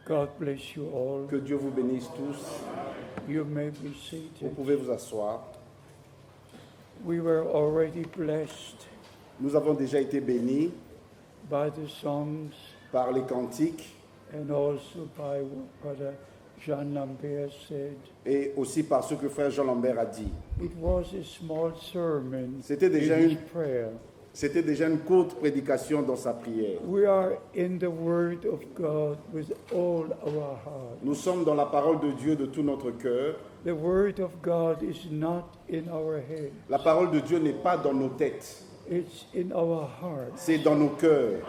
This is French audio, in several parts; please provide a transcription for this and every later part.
God bless you all. Que Dieu vous bénisse tous. You may be Vous seated. pouvez vous asseoir. We were already blessed Nous avons déjà été bénis by the songs par les cantiques and also by what Brother Jean Lambert said. et aussi par ce que frère Jean Lambert a dit. It was a small sermon C'était déjà in his une- prayer. C'était déjà une courte prédication dans sa prière. We are in the Word of God with all our heart. Nous sommes dans la parole de Dieu de tout notre cœur. The Word of God is not in our head. La parole de Dieu n'est pas dans nos têtes, It's in our heart. c'est dans nos cœurs.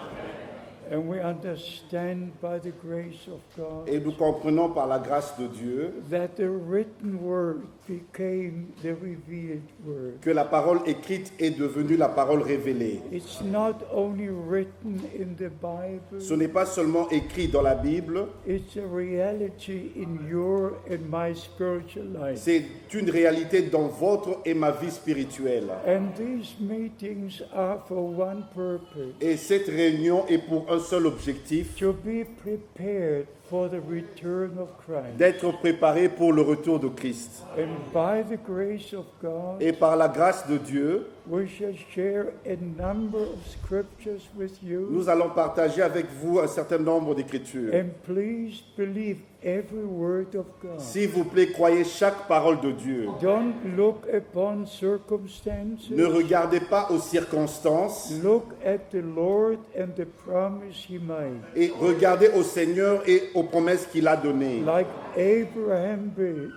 And we understand by the grace of God Et nous comprenons par la grâce de Dieu that the written Word became the revealed Word. que la parole écrite est devenue la parole révélée. It's not only written in the Ce Bible, n'est pas seulement écrit dans la Bible, it's a reality in your and my spiritual life. c'est une réalité dans votre et ma vie spirituelle. And these meetings are for one purpose, Et cette réunion est pour un seul objectif, to be prepared for the return of Christ. d'être préparé pour le retour de Christ. And by the grace of God, Et par la grâce de Dieu, we shall share a number of scriptures with you. nous allons partager avec vous un certain nombre d'écritures. And please believe every word of God. S'il vous plaît, croyez chaque parole de Dieu. Don't look upon circumstances. Ne regardez pas aux circonstances Look at the Lord and the promise He made. et regardez au Seigneur et aux promesses qu'il a données. Like Abraham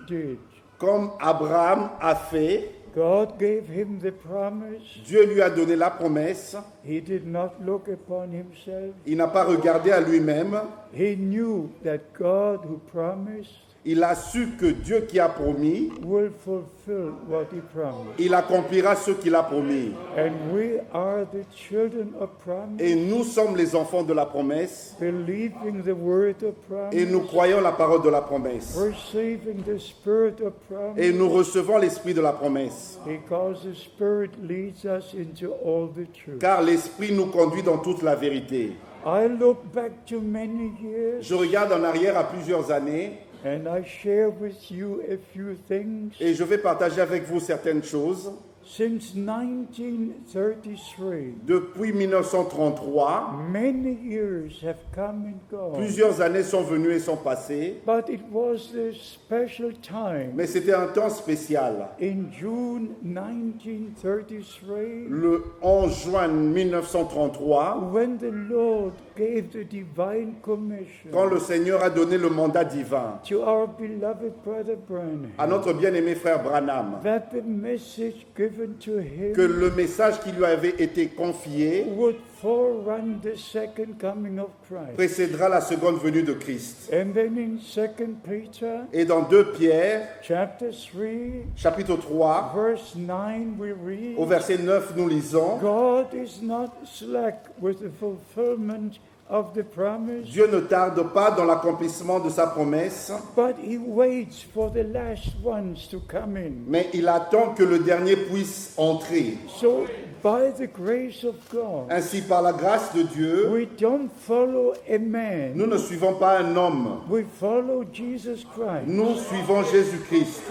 did. Comme Abraham a fait, God gave him the promise. Dieu lui a donné la promesse. He did not look upon himself. Il n'a pas regardé à lui-même. He knew that God who promised Il a su que Dieu qui a promis, will fulfill what He promised. il accomplira ce qu'il a promis. And we are the children of promise, Et nous sommes les enfants de la promesse believing the word of et nous promise, croyons la parole de la promesse. receiving the spirit of Et promise, nous recevons l'esprit de la promesse. because the Spirit leads us into all the truth. Car l'esprit nous conduit dans toute la vérité. I look back to many years Je regarde en arrière à plusieurs années and I share with you a few things. et je vais partager avec vous certaines choses. Since 1933, Depuis 1933, many years have come and gone. plusieurs années sont venues et sont passées, But it was the special time mais c'était un temps spécial. in June 1933 Le 11 juin 1933, when the Lord gave the divine commission quand le Seigneur a donné le mandat divin to our beloved brother Branham, à notre bien-aimé frère Branham, that the message given to him que le message qui lui avait été confié would forerun the second coming of Christ. précédera la seconde venue de Christ. And then in 2 Peter Et dans 2 Pierre, chapter 3, chapitre 3, verse 9, we read, au verset 9, nous lisons: God is not slack with the fulfillment of the promise, Dieu ne tarde pas dans l'accomplissement de sa promesse, but He waits for the last ones to come in. mais il attend que le dernier puisse entrer. So, by the grace of God, Ainsi, par la grâce de Dieu, we don't follow a man, nous ne suivons pas un homme, we follow Jesus Christ. nous suivons Jésus-Christ.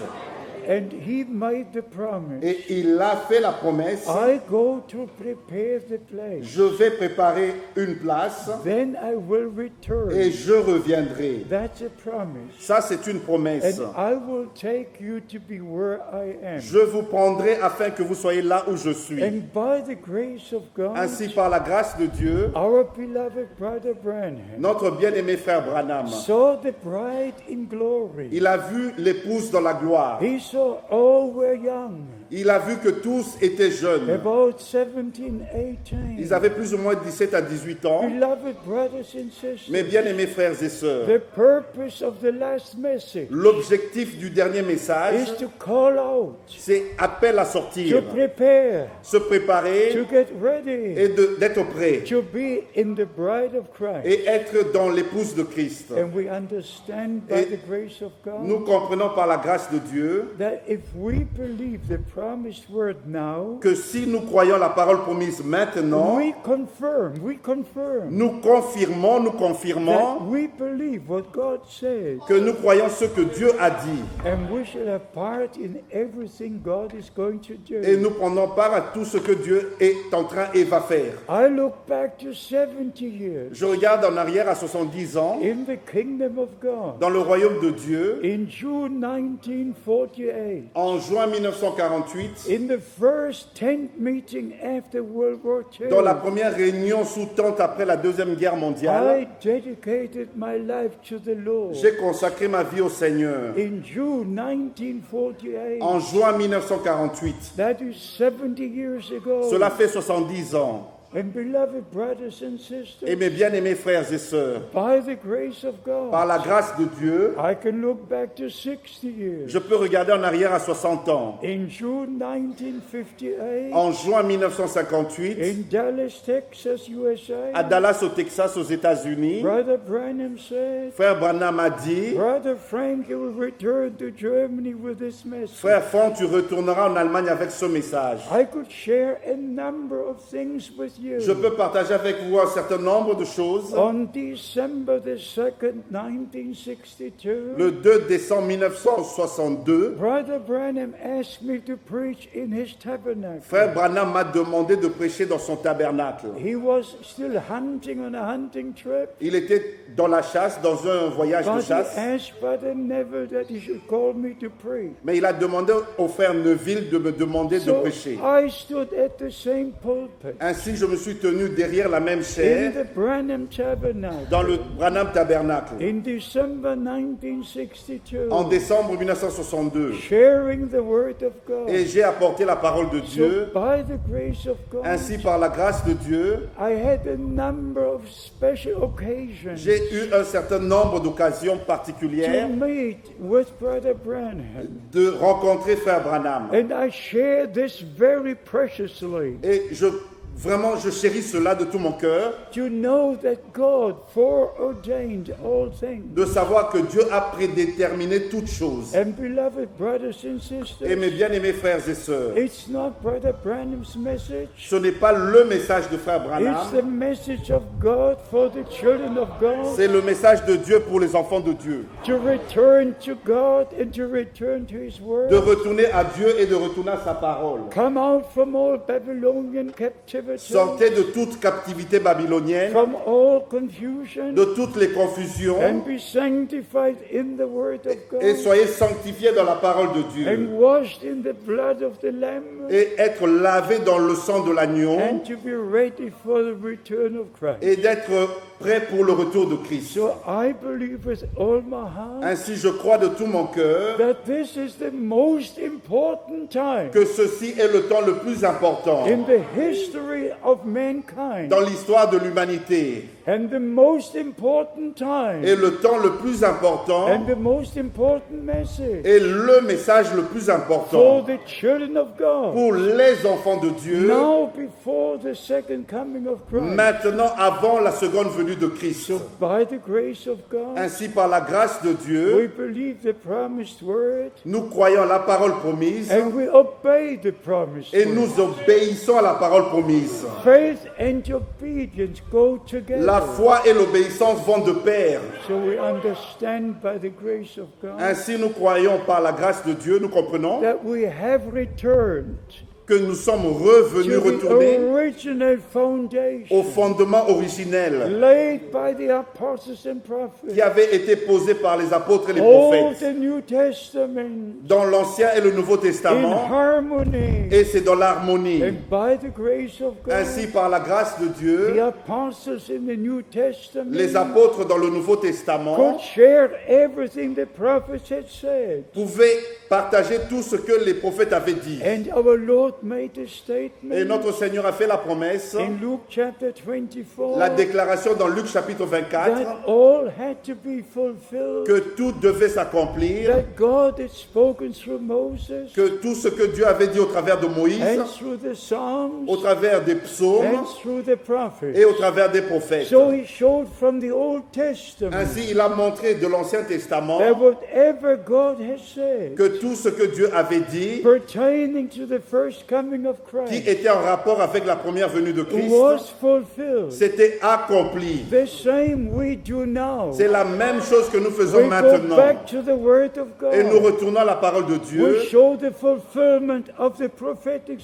And He made the promise. Et il a fait la promesse: I go to prepare the place, je vais préparer une place then I will return. et je reviendrai. That's a promise. Ça, c'est une promesse. And I will take you to be where I am. Je vous prendrai afin que vous soyez là où je suis. And by the grace of God, Ainsi, par la grâce de Dieu, our beloved brother Branham notre bien-aimé frère Branham, saw the bride in glory. il a vu l'épouse dans la gloire. He saw all were young, Il a vu que tous étaient jeunes. about 17, 18. Ils avaient plus ou moins 17 à 18 ans. Beloved brothers and sisters, Mes bien-aimés frères et sœurs, the purpose of the last message l'objectif du dernier message, is to call out, c'est appel à to sortir, prepare, se préparer to get ready, et d'être prêt to be in the bride of Christ. et être dans l'épouse de Christ. And we understand by Et the grace of God nous comprenons par la grâce de Dieu that if we believe the promised word now, que si nous croyons la parole promise maintenant, we confirm nous confirmons that we believe what God says, que nous croyons ce que Dieu a dit. and we shall have part in everything God is going to Et do. nous prenons part à tout ce que Dieu est en train et va faire. I look back to 70 years Je regarde en arrière à 70 ans, in the kingdom of God. dans le royaume de Dieu, In June 1948, en juin 1948, in the first tent meeting after World War dans la II, première réunion sous tente après la Deuxième Guerre mondiale, I dedicated my life to the Lord. j'ai consacré ma vie au Seigneur. In June 1948, En juin 1948, that is 70 years ago. cela fait 70 ans. And beloved brothers and sisters, Et mes bien-aimés frères et sœurs, by the grace of par God, la grâce de Dieu, I can look back to 60 years. je peux regarder en arrière à 60 ans. In June 1958, En juin 1958, in Dallas, Texas, USA, à Dallas, au Texas, aux États-Unis, Brother Branham said, frère Branham a dit, Brother Frank, you will return to Germany with this message. frère Franck, tu retourneras en Allemagne avec ce message. I could share a number of things with you. Je peux partager avec vous un certain nombre de choses. On December the 2nd, 1962, Le 2 décembre 1962, Brother Branham asked me to preach in his tabernacle. frère Branham m'a demandé de prêcher dans son tabernacle. He was still hunting on a hunting trip, Il était dans la chasse, dans un voyage de but he chasse, asked Brother Neville that he should call me to preach. mais il a demandé au frère Neville de me demander de So prêcher. I stood at the same pulpit Ainsi, je me suis tenu derrière la même in chaire the Branham Tabernacle dans le Branham Tabernacle in December 1962, en décembre 1962. sharing the Word of Et God. j'ai apporté la parole de So Dieu. by the grace of God, Ainsi, par la grâce de Dieu, I had a number of special occasions j'ai eu un certain nombre d'occasions to particulières meet with Brother Branham. de rencontrer frère Branham. And I share this very preciously. Et vraiment, je chéris cela de tout mon cœur, To know that God foreordained all things. de savoir que Dieu a prédéterminé toutes choses. And beloved brothers and Et mes sisters, bien-aimés frères et sœurs, it's not Brother Branham's message. ce n'est pas le message de frère It's Branham, the message of God for the children of God c'est le message de Dieu pour les enfants de Dieu. to return to God and to return to His De Word. retourner à Dieu et de retourner à sa parole. Come out from all Babylonian captivity, Sortez de toute captivité babylonienne, from all confusion, de toutes les confusions, and be sanctified in the Word of et God, soyez sanctifiés dans la parole de Dieu. and washed in the blood of the Lamb, Et être lavés dans le sang de l'agneau, and to be ready for the return of Christ. et d'être prêts pour le retour de Christ. So I believe with all my heart Ainsi, je crois de tout mon cœur that this is the most important time que ceci est le temps le plus important in the history of mankind, dans l'histoire de l'humanité, and the most important time, et le temps le plus important and the most important message est le message le plus for important the children of God. pour les enfants de Dieu, Now before the second coming of Christ. maintenant avant la seconde venue de Christ. So by the grace of God, Ainsi, par la grâce de we Dieu, believe the promised word, nous croyons la parole promise and we obey the promised et word. nous obéissons à la parole promise. Faith and obedience go together. La foi et l'obéissance vont de pair. So we understand by the grace of God Ainsi, nous croyons par la grâce de Dieu, nous comprenons that we have returned que nous sommes revenus, to the retournés original au foundation fondement originel laid by the apostles and prophets. qui avait été posé par les apôtres et les All prophètes the New Testament dans l'Ancien et le Nouveau in Testament, harmony. et c'est dans l'harmonie. And by the grace of God, Ainsi, par la grâce de the Dieu, apostles in the New Testament les apôtres dans le Nouveau Testament could share everything the prophets had said. pouvaient partager tout ce que les prophètes avaient dit. And our Lord Lord made a Et statement notre Seigneur a fait la promesse, in Luke chapter 24 la déclaration dans Luc chapitre 24, that all had to be fulfilled, que tout devait s'accomplir, that God had spoken through Moses que tout ce que Dieu avait dit au travers de Moïse, and through the Psalms au travers des psaumes and through the prophets. et au travers des prophètes. So he showed from the Old Testament Ainsi, il a montré de l'Ancien Testament that whatever God has said que tout ce que Dieu avait dit, pertaining to the first coming of qui Christ était en rapport avec la première venue de Christ, was fulfilled. c'était accompli. The same we do now. C'est la même chose que nous faisons We go maintenant. back to the Word of Et nous God. retournons à la parole de Dieu. We show the fulfillment of the prophetic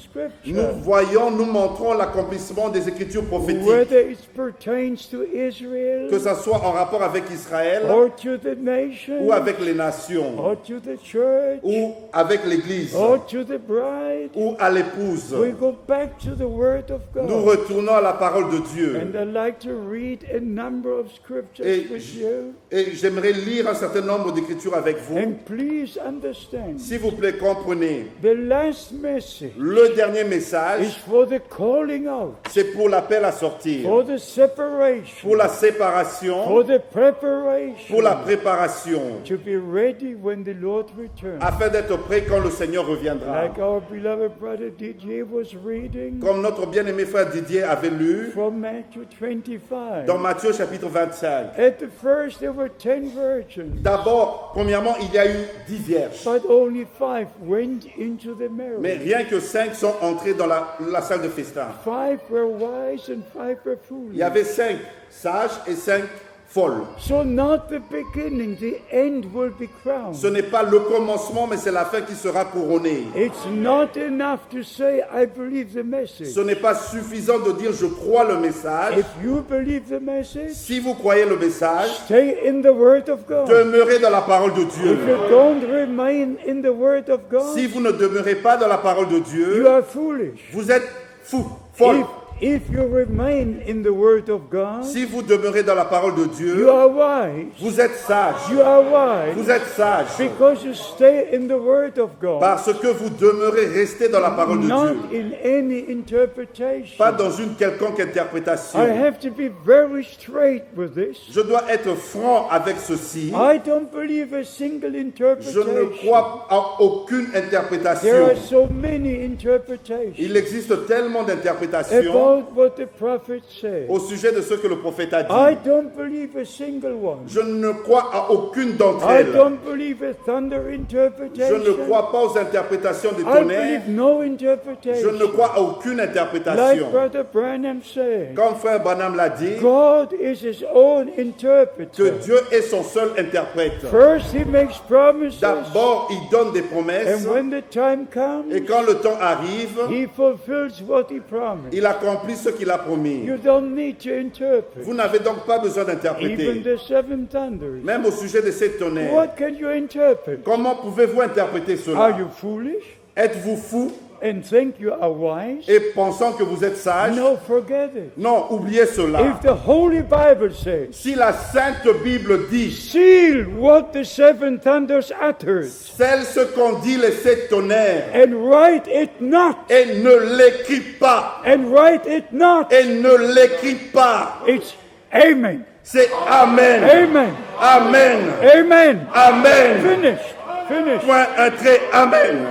Nous scripture, voyons, nous montrons l'accomplissement des Écritures prophétiques, whether it pertains to Israel que ce soit en rapport avec Israël or to the nation ou avec les nations or to the church ou avec l'Église or to the bride. ou à l'épouse. We go back to the Word of Nous God. retournons à la parole de Dieu. And I'd like to read a number of scriptures Et with you. Et j'aimerais lire un certain nombre d'écritures avec vous. And please understand, S'il vous plaît, comprenez. the last message Le dernier is message, for the calling out, c'est pour l'appel à sortir, for the separation, pour la séparation, for the preparation, pour la préparation, to be ready when the Lord returns. afin d'être prêt quand le Seigneur reviendra. Like our beloved brother Didier was reading Comme notre bien-aimé frère Didier avait lu from Matthew 25. dans Matthieu chapitre 25. At the first there were 10 virgins, D'abord, premièrement, il y a eu 10 vierges. but only 5 went into the Mais marriage. rien que 5 sont entrés dans la salle de festin. 5 were wise and 5 were Il y foolish. avait 5 sages et 5 folles. So not the beginning, the end will be crowned. Ce n'est pas le commencement, mais c'est la fin qui sera couronnée. It's not enough to say, I believe the message. Ce n'est pas suffisant de dire je crois le message. If you believe the message, Si vous croyez le message, stay in the Word of God. demeurez dans la parole de If Dieu. you don't remain in the Word of God, Si vous ne demeurez pas dans la parole de you Dieu, are foolish. vous êtes fou, folle. If you remain in the Word of God, Si vous demeurez dans la parole de you Dieu, are wise. vous êtes sage. You are wise Vous êtes sage. because you stay in the Word of God, Parce que vous demeurez resté dans la parole de not Dieu. in any interpretation. Pas dans une quelconque I interprétation. have to be very straight with this. Je dois être franc avec ceci. I don't believe a single Je ne interpretation. crois à aucune There interprétation. are so many interpretations Il existe tellement d'interprétations about what the prophet said. au sujet de ce que le prophète a I dit. don't believe a single one. Je ne crois à aucune d'entre I elles. don't believe a thunder Je interpretation. ne crois pas aux interprétations des I tonnerres. believe no Je ne interpretation. crois à aucune Like interprétation. Brother Branham said, Comme frère Branham l'a dit, God is his own que interpreter. Dieu est son seul interprète. First he makes promises, D'abord, il donne des promesses. and when the time comes, Et quand le temps arrive, he fulfills what he promised. il accomplit ce qu'il a promis. You don't need to interpret. Vous n'avez donc pas besoin Even d'interpréter. the 7 thunders. Même au sujet de ces tonnerres. What can you interpret? Comment pouvez-vous interpréter Are cela? you foolish Êtes-vous fou and think you are wise? et pensant que vous êtes sage? No, forget it. Non, oubliez cela. If the Holy Bible says, Si la Sainte Bible dit, seal what the 7 thunders uttered celle ce qu'ont dit les 7 tonnerres, and write it not, et ne l'écrit pas, and write it not, et ne l'écrit pas, it's Amen. c'est Amen. Amen. Amen. Amen. Amen. Finished. Finished. Point un trait. Amen.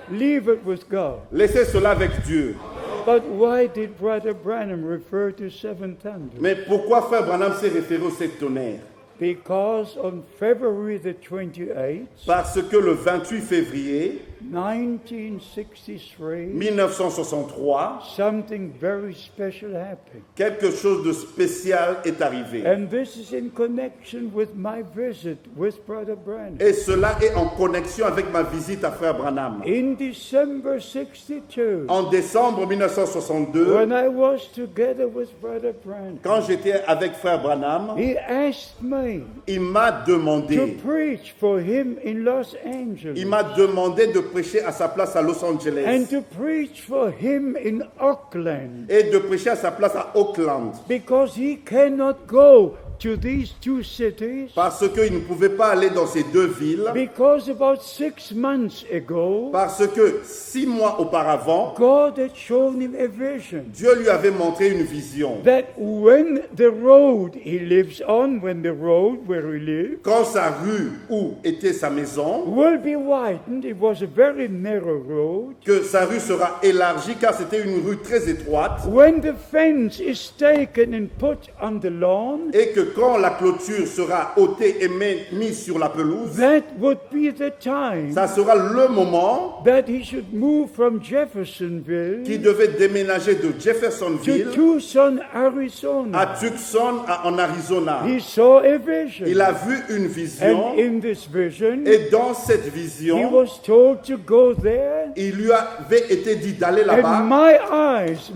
Leave it with God. Laissez cela avec Dieu. But why did Brother Branham refer to 7 thunders? Mais pourquoi frère Branham s'est référé aux 7 tonnerres? Because on February the 28th, Parce que le 28 février 1963, 1963, something very special happened. quelque chose de spécial est arrivé. And this is in connection with my visit with Brother Branham. Et cela est en connexion avec ma visite à frère Branham. In December 62, En décembre 1962, when I was together with Brother Branham, quand j'étais avec frère Branham, he asked me il m'a to demandé, preach for him in Los Angeles il m'a demandé de prêcher à sa place à Los and Angeles to preach for him in Auckland et de prêcher à sa place à Auckland. because he cannot go to these two cities parce qu'il ne pouvait pas aller dans ces deux villes, because about 6 months ago, parce que 6 mois auparavant, God had shown him a vision Dieu lui avait montré une vision. that when the road he lives on, when the road where he lives, Quand sa rue où était sa maison, will be widened, it was a very narrow road. que sa rue sera élargie car c'était une rue très étroite, When the fence is taken and put on the lawn, et que quand la clôture sera ôtée et mise sur la pelouse, that would be the time ça sera le moment that he should move from qui Jeffersonville devait déménager de to Jeffersonville Tucson, à Arizona. Tucson, en Arizona. He saw a vision. Il a vu une vision, And in this vision, et dans cette he vision, was told to go there. il lui avait été dit d'aller And là-bas, my eyes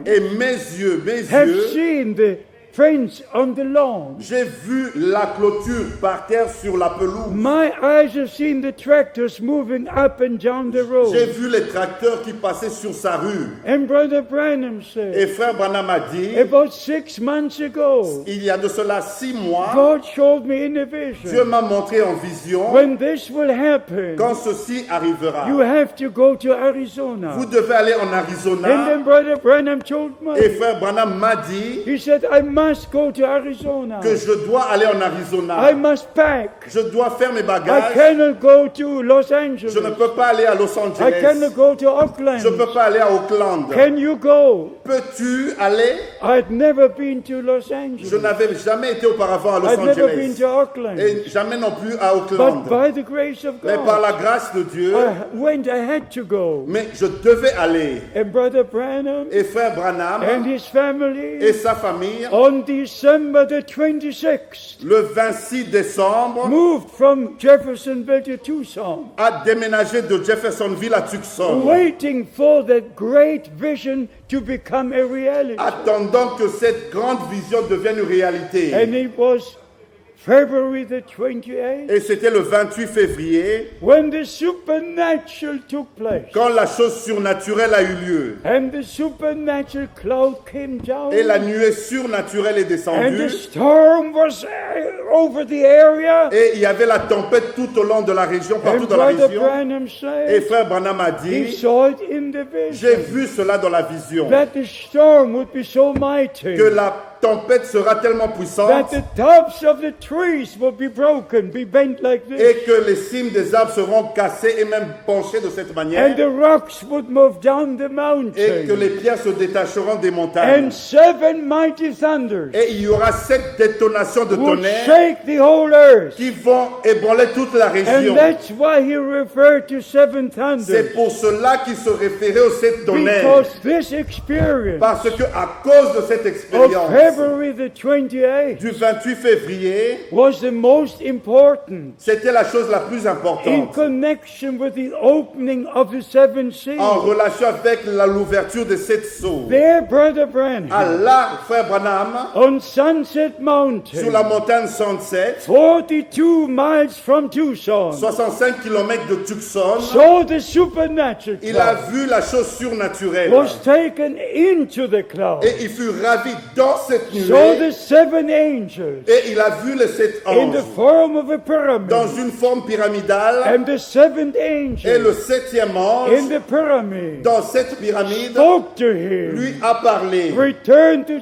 et mes yeux, have seen the fence on the lawn. j'ai vu la clôture par terre sur la pelouse. My eyes have seen the tractors moving up and down the J'ai road. vu les tracteurs qui passaient sur sa rue. And Brother Branham Et said, frère Branham a dit, about 6 months ago, il y a de cela 6 mois, God showed me in a Dieu vision, m'a montré en vision, when this will happen, quand ceci arrivera, you have to go to Arizona. vous devez aller en And Arizona. then Brother Branham told Et me, frère Branham m'a dit he said, I must go to Arizona. que je dois aller en I Arizona. must pack. Je dois faire mes I bagages. cannot go to Los Angeles. Je ne peux pas aller à Los I Angeles. cannot go to Je ne Oakland. peux pas aller à Oakland. Can you go? Peux-tu aller? I'd never been to Los Je Angeles. n'avais jamais été auparavant à Los I'd never been Angeles. to Oakland. Et jamais non plus à But Oakland. by the grace of Mais par God, la grâce de Dieu, I had to go. mais je devais aller. And Brother Branham Et frère Branham and his et family, sa famille, on December the 26th, le 26 décembre, moved from Jeffersonville to Tucson, a déménagé de Jeffersonville à Tucson, waiting for that great vision to become a reality. attendant que cette grande vision devienne une réalité. And it was February the 28th Et c'était le 28 février, when the supernatural took place. quand la chose surnaturelle a eu lieu. And the supernatural cloud came down. Et la nuée surnaturelle est And the descendue. storm was over the area. Et il y avait la tempête tout au long de la région, partout And dans la Brother région. Branham Et said frère Branham a he dit, saw it in the j'ai vision vu cela dans la vision, that the storm would be so mighty que la tempête sera tellement that puissante the tops of the trees would be broken, be bent like et this, que les cimes des arbres seront cassées et même penchées de cette manière, and the rocks would move down the et que mountain, les pierres se détacheront des montagnes. and 7 mighty thunders Et il y aura 7 détonations de would tonnerre shake the whole earth. qui vont ébranler toute la And région. that's why he referred to 7 thunders, C'est pour cela qu'il se référait aux 7 tonnerres. because this experience Parce que à cause de cette of expérience February the 28th du 28 février, was the most important c'était la chose la plus in importante connection with the opening of the 7 seals. en relation avec l'ouverture des 7 sceaux. There, Brother À Branham, là, frère Branham, on Sunset sur la Mountain, montagne 107, 42 miles from Tucson, 65 km de Tucson, saw the supernatural il a cloud, vu la chose surnaturelle. was taken into the cloud, Et il fut ravi dans cette saw nuée. the 7 angels Et il a vu les 7 in the anges form of a dans pyramid, une forme pyramidale. and the 7th Et angel le 7e in ange, the pyramid dans cette pyramide, spoke to him, lui a parlé. return to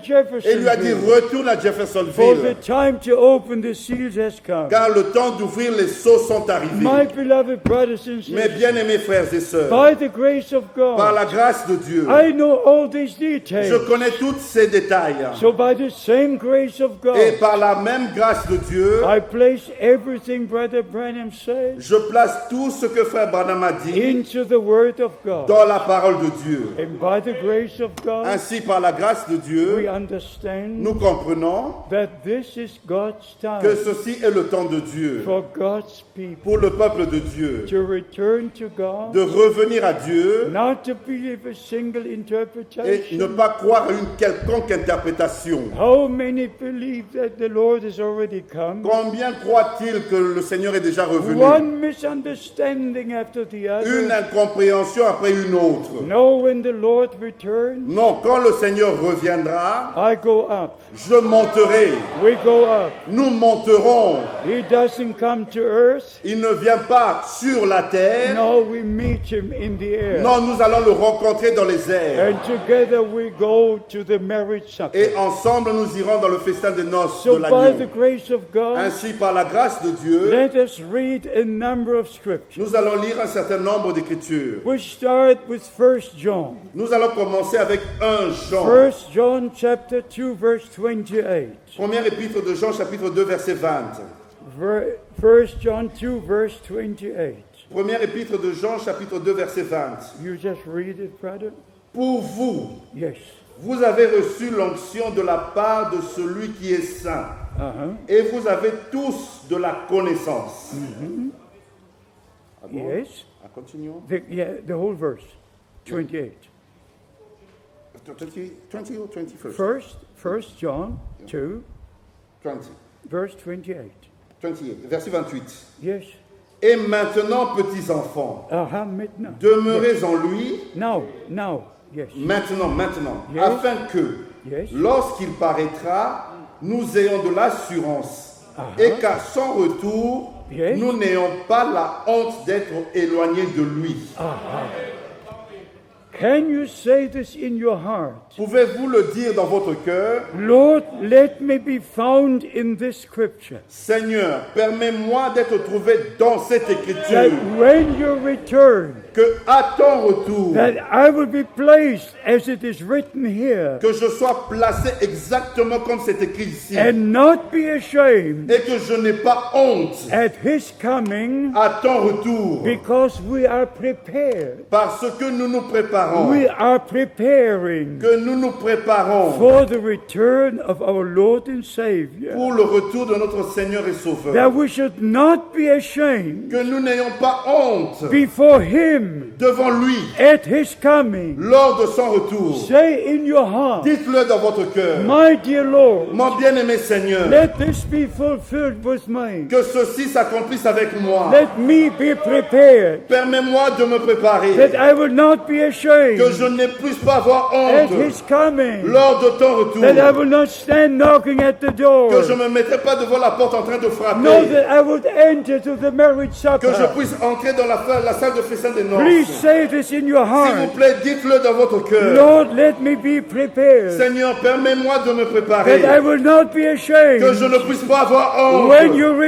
Et lui a dit, Jeffersonville, retourne à for the Jeffersonville. time to open the seals has come. Car le temps d'ouvrir les sceaux sont My arrivés. beloved brothers and Mes sisters, bien-aimés frères et sœurs, by the grace of par God, la grâce de Dieu, I know all these je details. connais tous ces détails. So by the same grace of Et God, par la même grâce de Dieu, I place everything Brother Branham said je place tout ce que frère Branham a dit into the Word of God. dans la parole de Dieu. And by the grace of God, Ainsi, par la grâce de we Dieu, understand nous comprenons that this is God's que time ceci est le temps de Dieu, for God's people pour le peuple de Dieu, to return to God, de revenir à Dieu not to believe a single et ne interpretation, pas croire à une quelconque interprétation, résurrection. How many believe that the Lord has already come? Combien croient-ils que le Seigneur est déjà revenu? One misunderstanding after the Une other. incompréhension après une autre. No, when the Lord returns, Non, quand le Seigneur reviendra, I go up. je monterai. We go up. Nous monterons. He doesn't come to earth. Il ne vient pas sur la terre. No, we meet him in the air. Non, nous allons le rencontrer dans les airs. And together we go to the marriage supper. Et ensemble, nous irons dans le festin de noces So de by the l'agneau. grace of God, Ainsi, par la grâce de Dieu, let us read a number of scriptures. nous allons lire un certain nombre d'écritures. We start with 1 John. Nous allons commencer avec 1 Jean. 1 John chapter 2 verse 28. Première épître de Jean, chapitre 2, verset 20. 1 John 2 verse 28. Première épître de Jean, chapitre 2, verset 20. You just read it, brother? Pour vous, Yes. vous avez reçu l'onction de la part de celui qui est saint. Et vous avez tous de la connaissance. Ah bon? Yes. Ah, continuons. The whole verse. 28. 20 or 21st? First John 2 20. verse 28. 28. Verset 28. Yes. Et maintenant, petits enfants, Maintenant. demeurez en lui, Now. Yes. maintenant, Yes. afin que, Yes. lorsqu'il paraîtra, nous ayons de l'assurance, et qu'à son retour, Yes. nous n'ayons pas la honte d'être éloignés de lui. Can you say this in your heart? Pouvez-vous le dire dans votre cœur? Lord, let me be found in this scripture. Seigneur, permets-moi d'être trouvé dans cette That écriture, when you return, que à ton retour, that I will be placed as it is written here, que je sois placé exactement comme c'est écrit ici, and not be ashamed et que je n'ai pas honte at his coming, à ton retour, because we are prepared. parce que nous nous préparons, We are preparing que nous nous préparons for the return of our Lord and Savior. pour le retour de notre Seigneur et Sauveur, That we should not be ashamed que nous n'ayons pas honte before him devant lui at his coming. lors de son retour. Say in your heart, Dites-le dans votre cœur, my dear Lord, mon bien-aimé Seigneur, let this be fulfilled with me. que ceci s'accomplisse avec moi. Let me be prepared, Permets-moi de me préparer, that I will not be que ashamed je ne puisse pas avoir at honte his coming, lors de ton retour, that I will not stand knocking at the door. que je ne me mettrai pas devant la porte en train de No, frapper, that I would enter to the marriage que je supper. puisse entrer dans la salle de festin des noces. Please say this in your S'il vous heart. plaît, dites-le dans votre cœur. Lord, let me be prepared, Seigneur, permets-moi de me that préparer, I will not be que je ashamed ne puisse pas avoir honte when you quand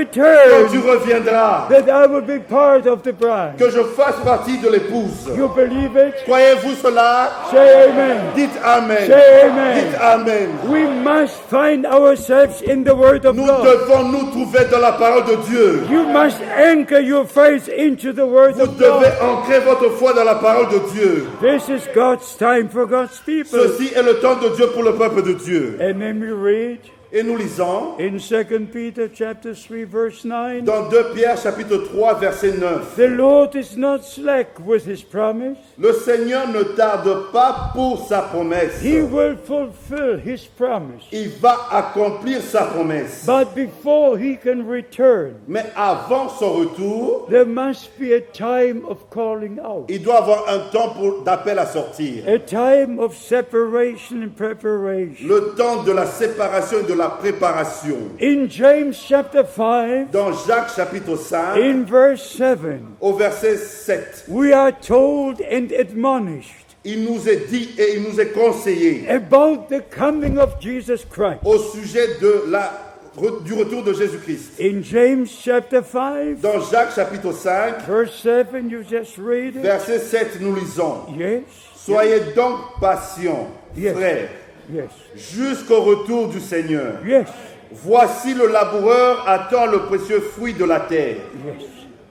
tu return, reviendras, that I will be part of the bride. que je fasse partie de l'épouse. You believe it? Croyez-vous cela? Say amen. Dites Amen. Say amen. Dites Amen. We must find ourselves in the Word of Nous God. devons nous trouver dans la parole de Dieu. You must anchor your faith into the Word Vous of devez God. ancrer votre foi dans la parole de Dieu. This is God's time for God's people. Ceci est le temps de Dieu pour le peuple de Dieu. And then we read Et nous lisons in 2 Peter chapter 3 verse 9, dans 2 Pierre chapitre 3 verset 9. the Lord is not slack with his promise. Le Seigneur ne tarde pas pour sa promesse. He will fulfill his promise. Il va accomplir sa promesse. But before he can return, Mais avant son retour, there must be a time of calling out, il doit avoir un temps d'appel à sortir. a time of separation and preparation. Le temps de la séparation et de la préparation. In James chapter 5, Dans Jacques chapitre 5, in verse 7, au verset 7, we are told and admonished il nous est dit et il nous est conseillé about the coming of Jesus Christ. au sujet du retour de Jésus-Christ. In James chapter 5, Dans Jacques chapitre 5, verse 7, you just read it. verset 7, nous lisons: Yes, Soyez donc patients, Yes. frères, yes, jusqu'au retour du Seigneur. yes, Voici le laboureur attend le précieux fruit de la terre, yes,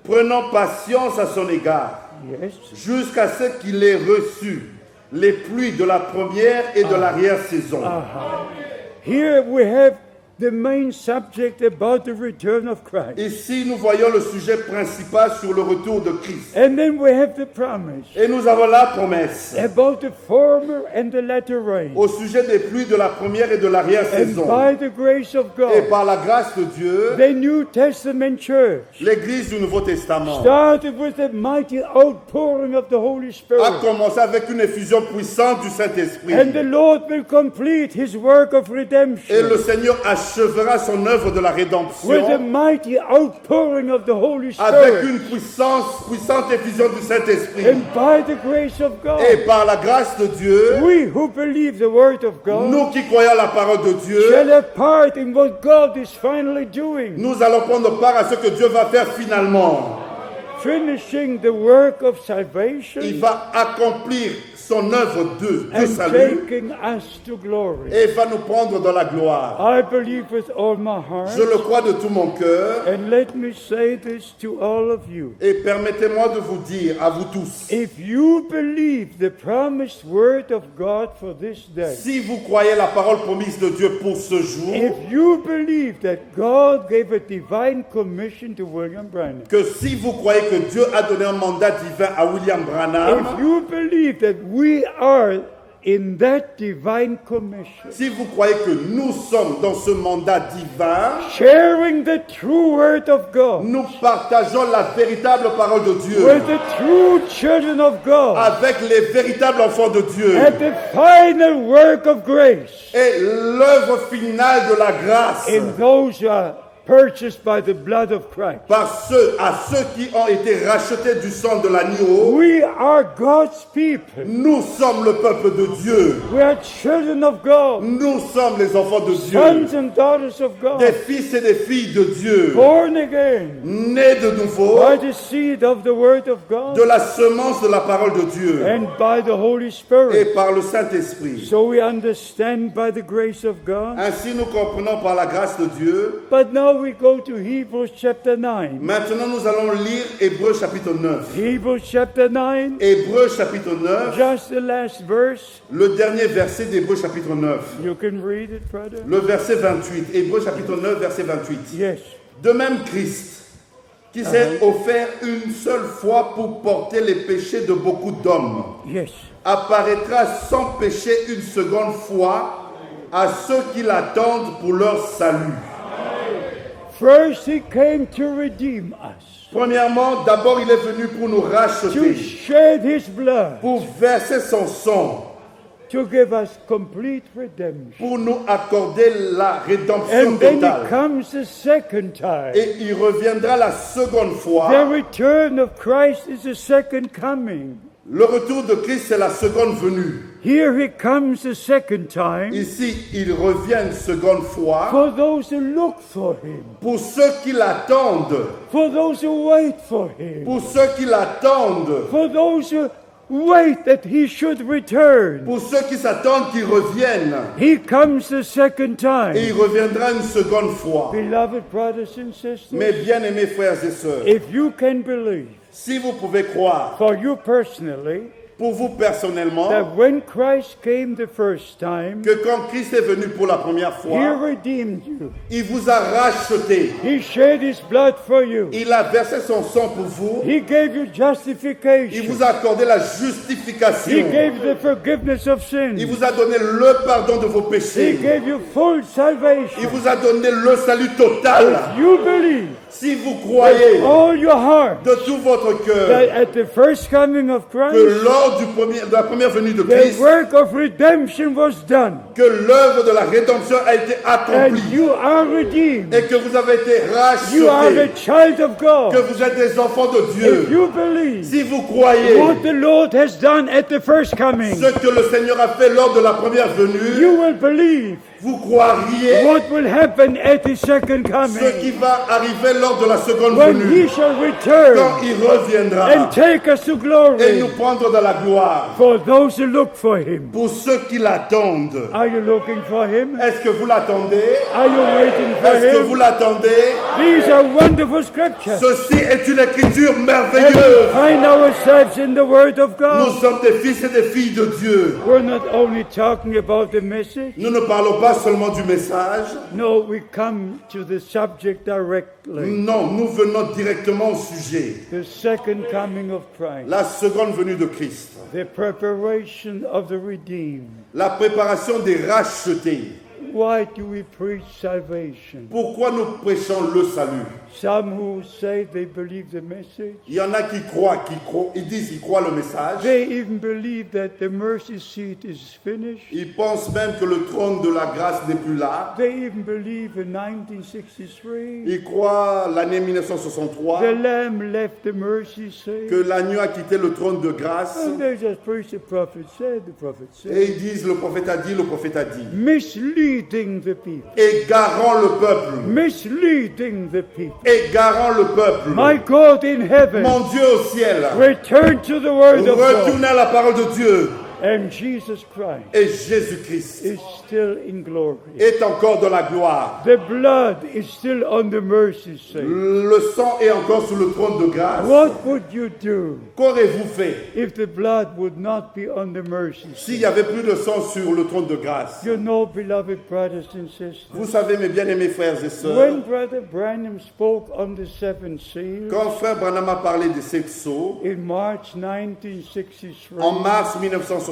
prenant patience à son égard, yes. jusqu'à ce qu'il ait reçu les pluies de la première et de l'arrière-saison. Here we have the main subject about the return of Christ. Ici, nous voyons le sujet principal sur le retour de Christ. And then we have the promise Et nous avons la promesse about the former and the latter rain. au sujet des pluies de la première et de And l'arrière-saison. by the grace of Et God, par la grâce de Dieu, the New Testament church l'Église du Nouveau Testament started with a mighty outpouring of the Holy a Spirit. commencé avec une effusion puissante du Saint-Esprit. And the Lord will complete His work of Et le redemption Seigneur achèvera son œuvre de la with a rédemption mighty outpouring of the Holy avec Spirit. une puissante effusion du Saint-Esprit. And by the grace of Et God, par la grâce de Dieu, we who believe the Word of God nous qui croyons la parole de Dieu, shall have part in what God is finally doing, nous allons prendre part à ce que Dieu va faire finalement. finishing the work of Il salvation va accomplir son œuvre de and salut taking us to glory. et va nous prendre dans la gloire. I believe with all my Je heart, le crois de tout mon cœur. and let me say this to all of you. Et permettez-moi de vous dire à vous tous, If you believe the promised word of God for this day, si vous croyez la parole promise de Dieu pour ce jour, if you believe that God gave a divine commission to William Branham, que si vous croyez que Dieu a donné un mandat divin à William if Branham, you believe that we are in that divine commission, si vous croyez que nous sommes dans ce mandat divin, sharing the true word of God nous partageons la véritable parole de Dieu with the true children of God avec les véritables enfants de Dieu at the final work of grace et l'œuvre finale de la grâce in those who are purchased by the blood of Christ. à ceux qui ont été rachetés du sang de l'agneau. We are God's people. Nous sommes le peuple de Dieu. We are children of God, Nous sommes les enfants de Dieu, sons and daughters of des God, fils et des filles de Dieu, born again nés de nouveau by the seed of the word of God de la semence de la parole de Dieu and by the Holy et Spirit. par le Saint-Esprit. So we understand by the grace of God. Ainsi nous comprenons par la grâce de Dieu. But now we go to Hebrews chapter 9. Maintenant nous allons lire Hébreux chapitre 9. Hebrews chapter 9, Hébreux chapitre 9, just the last verse. le dernier verset d'Hébreux chapitre 9. You can read it, brother. Le verset 28. Hébreux chapitre 9, verset 28. Yes. De même Christ, qui s'est offert une seule fois pour porter les péchés de beaucoup d'hommes, Yes. apparaîtra sans péché une seconde fois à ceux qui l'attendent pour leur salut. First, he came to redeem us, Premièrement, d'abord il est venu pour nous to racheter, shed his blood, pour verser son sang, to give us complete redemption. pour nous accorder la rédemption And then he totale. comes the second time. Et il reviendra la seconde The fois. return of Christ is the second coming. Le retour de Christ, c'est la seconde venue. Here he comes the second time Ici, il revient une seconde fois for those who look for him, pour ceux qui l'attendent. for those who wait for him, Pour ceux qui l'attendent. for those who wait that he should return. Pour ceux qui s'attendent qu'il revienne. He comes the second Et time. il reviendra une seconde fois. Beloved brothers and sisters, Mes bien-aimés frères et sœurs, if you can believe, si vous pouvez croire, for you personally, pour vous personnellement, that when Christ came the first time, que quand Christ est venu pour la première he fois, redeemed you. il vous a racheté. He shed his blood for you. Il a versé son sang pour vous. He gave you Il justification. vous a accordé la He justification. gave the forgiveness of Il sin. vous a donné le pardon de vos He péchés. gave you full Il salvation. vous a donné le salut total. You believe Si vous croyez with all your heart de tout votre cœur that at the first coming of que Christ, lors de la première venue de the Christ, work of redemption was done, que l'œuvre de la rédemption a été and accomplie you are redeemed. et que vous avez été You are a rachetés, child of que God. vous êtes des enfants de If Dieu. you believe Si vous croyez what the Lord has done at the first coming, ce que le Seigneur a fait lors de la première venue, you will believe vous croiriez what will happen at the second ce coming, qui va arriver lors de la seconde when venue, he shall return quand il reviendra and take us to et glory. nous prendre dans la gloire. For those who look for him. Pour ceux qui l'attendent, Are you looking for him? est-ce que vous l'attendez? Are you waiting for Est-ce que vous him? l'attendez? These are wonderful scriptures. Ceci est une écriture And we merveilleuse. find ourselves in the Word of Nous God. sommes des fils et des filles de Dieu. We're not only talking about the message, Nous ne parlons pas pas seulement du message. No, we come to the subject directly. Non, nous venons directement au sujet. The second coming of Christ. La seconde venue de Christ. The preparation of the redeemed. La préparation des rachetés. Why do we preach salvation? Pourquoi nous prêchons le salut? Some who say they believe the message. Il y en a qui croient, ils disent qu'ils croient le message. They even believe that the mercy seat is finished. Ils pensent même que le trône de la grâce n'est plus là. They even believe in 1963. Ils croient l'année 1963. The Lamb left the mercy seat. Que l'agneau a quitté le trône de grâce. And they just preach the prophet said, the prophet said. Et ils disent le prophète a dit, le prophète a dit. Misleading the people. Égarant le peuple. Misleading the people. Égarant le peuple. My God in heaven. Mon Dieu au ciel. Return to the word of God. Retournez à la parole de Dieu. And Jesus Christ Et Jésus-Christ is still in glory. est encore dans la gloire. The blood is still on the mercy seat. Le sang est encore sous le trône de grâce. What would you do Qu'aurez-vous fait if the blood would not be on the mercy s'il seat? n'y avait plus de sang sur le trône de grâce? You know, beloved brothers and Vous sisters, savez, mes bien-aimés frères et sœurs, when Brother Branham spoke on the seventh seal quand frère Branham a parlé des sept sceaux, in March 1963, en mars 1963,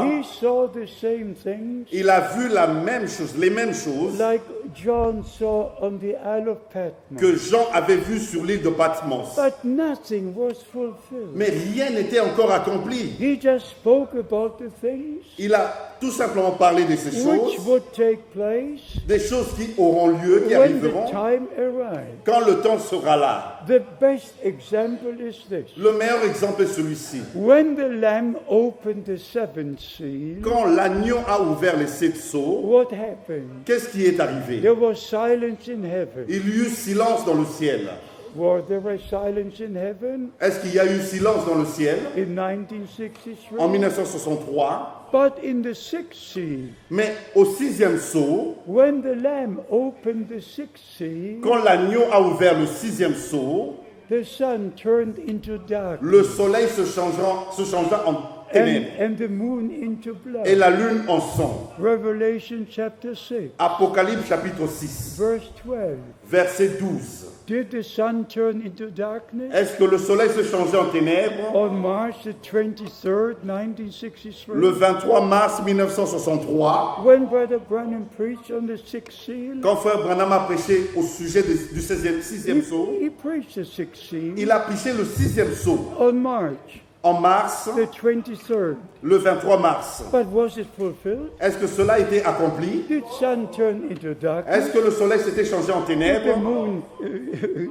he saw the same things il a vu la même chose, les mêmes choses like John saw on the Isle of Patmos. que Jean avait vues sur l'île de Patmos. But nothing was fulfilled. Mais rien n'était encore accompli. He just spoke about the things Il a tout simplement parlé de ces which choses, would take place des choses qui auront lieu, qui when the arriveront time arrives. quand le temps sera là. The best example is this. Le meilleur exemple est celui-ci. When the Lamb opened the seventh seal, Quand l'agneau a ouvert les sept sceaux, what happened? qu'est-ce qui est arrivé? There was silence in heaven. Il y eut silence dans le ciel. Was there a silence in heaven Est-ce qu'il y a eu silence dans le ciel in 1963? en 1963? But in the sixth seal, Mais au sixième sceau, when the Lamb opened the sixth seal, quand l'agneau a ouvert le sixième sceau, the sun turned into darkness le soleil se changea en ténèbres and the moon into blood. et la lune en sang. Revelation chapter 6, Apocalypse chapitre 6, verse 12. verset 12. Did the sun turn into darkness? Est-ce que le soleil se changeait en ténèbres On March the 23rd, 1963, le 23 mars 1963, when Brother Branham preached on the sixth seal, quand frère Branham a prêché au sujet du sixième sceau? he preached the sixth seal Il a prêché le sixième sceau on March en mars, the 23rd. le 23 mars. But was it fulfilled? Est-ce que cela a été accompli? Did sun turn into darkness? Est-ce que le soleil s'était changé en Did the ténèbres moon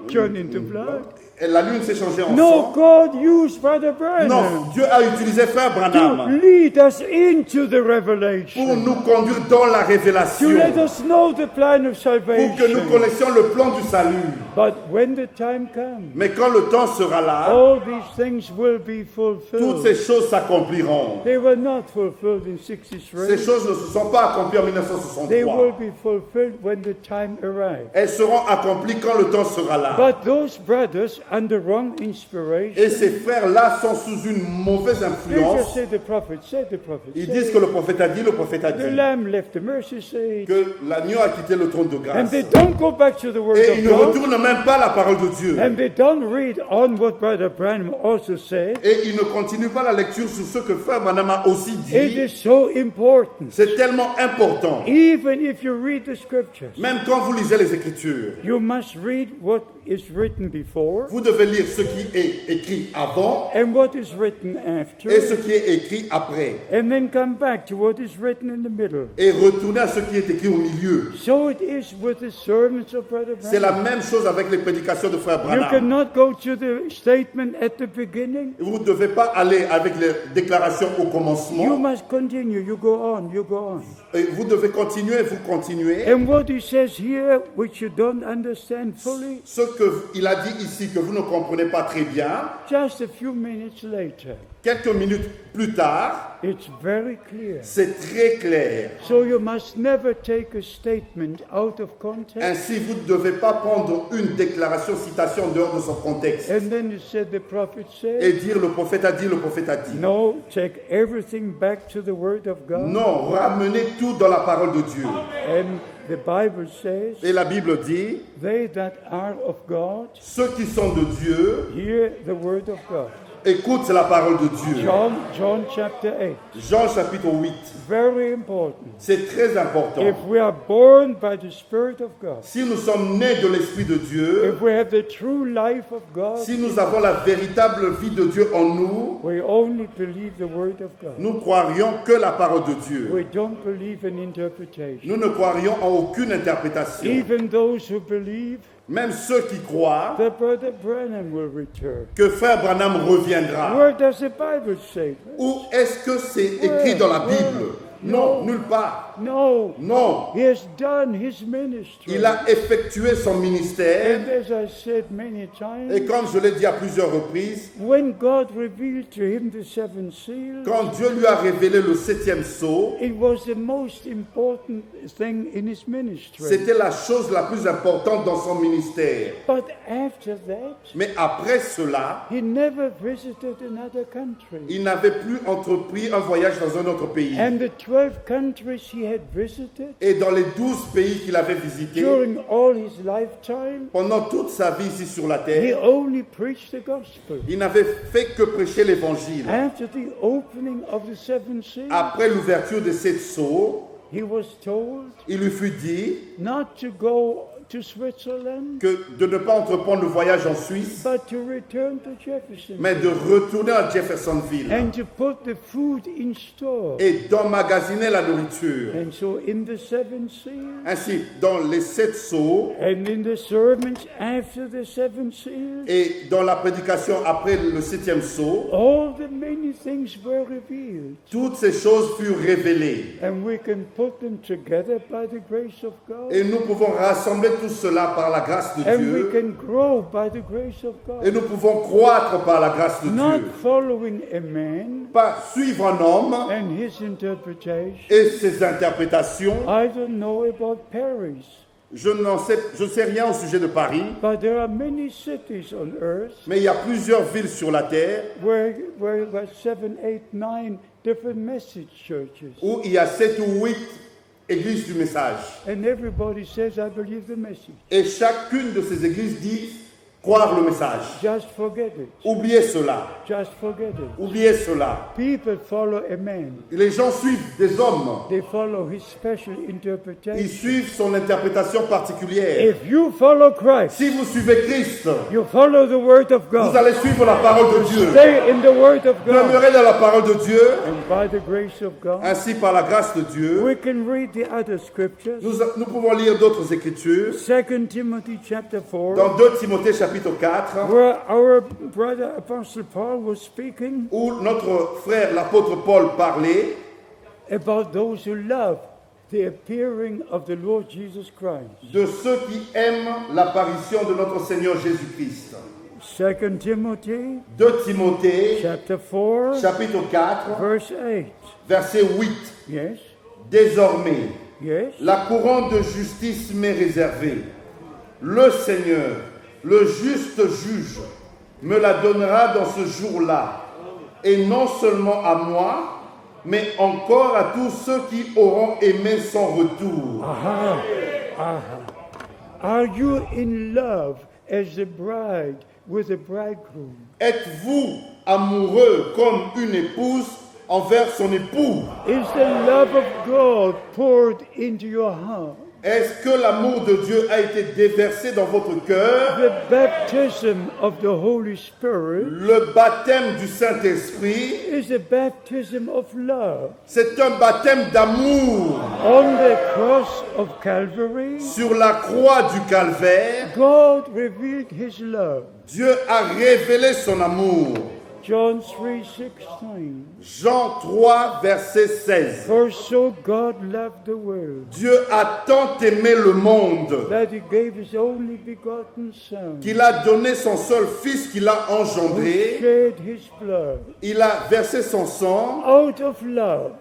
turn into blood? et la lune s'est changée en No, sang? God used Brother Non, Branham Dieu a utilisé frère to Branham lead us into the pour revelation, nous conduire dans la to révélation, let us know the plan of pour que nous salvation. connaissions le plan du salut. But when the time comes, Mais quand le temps sera là, all these things will be toutes fulfilled. ces choses s'accompliront. They were not fulfilled in Ces 63. choses ne se sont pas accomplies en They 1963. will be fulfilled when the time arrives. Elles seront accomplies quand le temps sera là. But those brothers under wrong inspiration, Et ces frères-là sont sous une mauvaise they just influence. say the prophet said, the prophet Ils disent said. que le prophète a dit, le prophète a The dit. Lamb left the mercy seat. Que l'agneau a quitté le trône de And grâce. they don't go back to the word Et of ils ne God. retournent même pas la parole de Dieu. And they don't read on what Brother Branham also said. Et ils ne continuent pas la lecture sur ce que frère Branham a aussi It dit. is so important. C'est tellement important. Even if you read the scriptures, Même quand vous lisez les Écritures, you must read what is written before vous devez lire ce qui est écrit avant and what is written after, et ce qui est écrit après. and then come back to what is written in the middle. Et retourner à ce qui est écrit au milieu. So it is with the sermons of Brother C'est la Branham. même chose avec les prédications de frère You Branham. cannot go to the statement at the beginning. Vous ne devez pas aller avec les déclarations au You commencement. must continue. You go on. You go on. Et vous devez continuer, vous continuez. And what he says here, which you don't understand fully, Ce qu'il a dit ici que vous ne comprenez pas très bien, just a few minutes later, quelques minutes plus tard, it's very clear. c'est très clair. So you must never take a statement out of context. Ainsi, vous ne devez pas prendre une déclaration, citation en dehors de son contexte And then you said the prophet et said. dire le prophète a dit, le prophète a dit. No, take everything back to the Word of God. Non, ramenez tout dans la parole de Dieu. And the Bible says, Et la Bible dit, they that are of God, ceux qui sont de Dieu hear the Word of God. écoutent la parole de Dieu. John chapter 8. Jean chapitre 8. Very important. C'est très important. If we are born by the Spirit of God, Si nous sommes nés de l'Esprit de Dieu, if we have the true life of God, si nous avons la véritable vie de Dieu en nous, we only believe the Word of God. nous croirions que la parole de Dieu. We don't believe in interpretation. Nous ne croirions en aucune interprétation. Even those who believe Même ceux qui croient that Brother Branham will return. que Frère Branham reviendra. Where does the Bible say that? Où est-ce que c'est écrit dans la Bible? Non, nulle part. No. Non. He has done his ministry. Il a effectué son ministère. And as I said many Et times, comme je l'ai dit à plusieurs reprises, when God revealed to him the seven seals, quand Dieu lui a révélé le 7e sceau, it was the most important thing in his ministry. c'était la chose la plus importante dans son ministère. But after that, Mais après cela, he never visited another country. il n'avait plus entrepris un voyage dans un autre pays. And the 12 countries he had visited Et dans les 12 pays qu'il avait visités, during all his lifetime, pendant toute sa vie ici sur la he terre, only preached the gospel. il n'avait fait que prêcher l'évangile. After the opening of the seven seals, Après l'ouverture de cette sceaux, he was told il lui fut dit not to go to Switzerland, que de ne pas entreprendre le voyage en Suisse, but to return to Jefferson mais de retourner à Jeffersonville and to put the food in store. et d'emmagasiner la nourriture. And so in the seven seals, Ainsi, dans les 7 sceaux and in the sermons after the seven seals, et dans la prédication après le 7e sceau, all the many things were revealed. toutes ces choses furent révélées. And we can put them together by the grace of God. Et nous pouvons rassembler tout cela par la grâce de And we Dieu. can grow by the grace of Et God. nous pouvons croître par la grâce de Not Dieu. following a man Pas suivre un homme and his interpretation. et ses interprétations. I don't know about Paris, Je ne sais rien au sujet de Paris, but there are many cities on earth mais il y a plusieurs villes sur la terre where there are 7, 8, 9 different message churches. où il y a 7 ou 8 églises du message. And everybody says, I believe the message. Et chacune de ces églises dit croire le message. Just forget it. Oubliez cela. Just forget it. Oubliez cela. People follow a man. Les gens suivent des hommes. They follow his special Ils interpretation. suivent son interprétation particulière. If you follow Christ, Si vous suivez Christ, you follow the Word of vous God. allez suivre la parole de Dieu. Stay in the Word of God. Demeurez dans la parole de Dieu. And by the grace of God, Ainsi, par la grâce de Dieu, we can read the other scriptures. nous pouvons lire d'autres écritures. 2 Timothy chapter 4, Dans 2 Timothée chapitre 4, where our brother Apostle Paul was speaking où notre frère l'apôtre Paul parlait about those who love the appearing of the Lord Jesus Christ. de ceux qui aiment l'apparition de notre Seigneur Jésus-Christ. 2 Timothy 2 Timothée chapter 4, chapitre 4, verse 8. verset 8. Yes, Désormais, yes. la couronne de justice m'est réservée. Le Seigneur, le juste juge, me la donnera dans ce jour-là. Et non seulement à moi, mais encore à tous ceux qui auront aimé son retour. Aha, aha. Are you in love as the bride with the bridegroom? Êtes-vous amoureux comme une épouse envers son époux? Is the love of God poured into your heart? Est-ce que l'amour de Dieu a été déversé dans votre cœur? The baptism of the Holy Spirit Le baptême du Saint-Esprit, is a baptism of love. c'est un baptême d'amour. On the cross of Calvary, Sur la croix du Calvaire, God revealed his love. Dieu a révélé son amour. John 3:16. Jean 3, verset 16. For so God loved the world, Dieu a tant aimé le monde that he gave his only begotten Son, qu'il a donné son seul fils qu'il a who engendré. shed his blood Il a versé son sang out of love,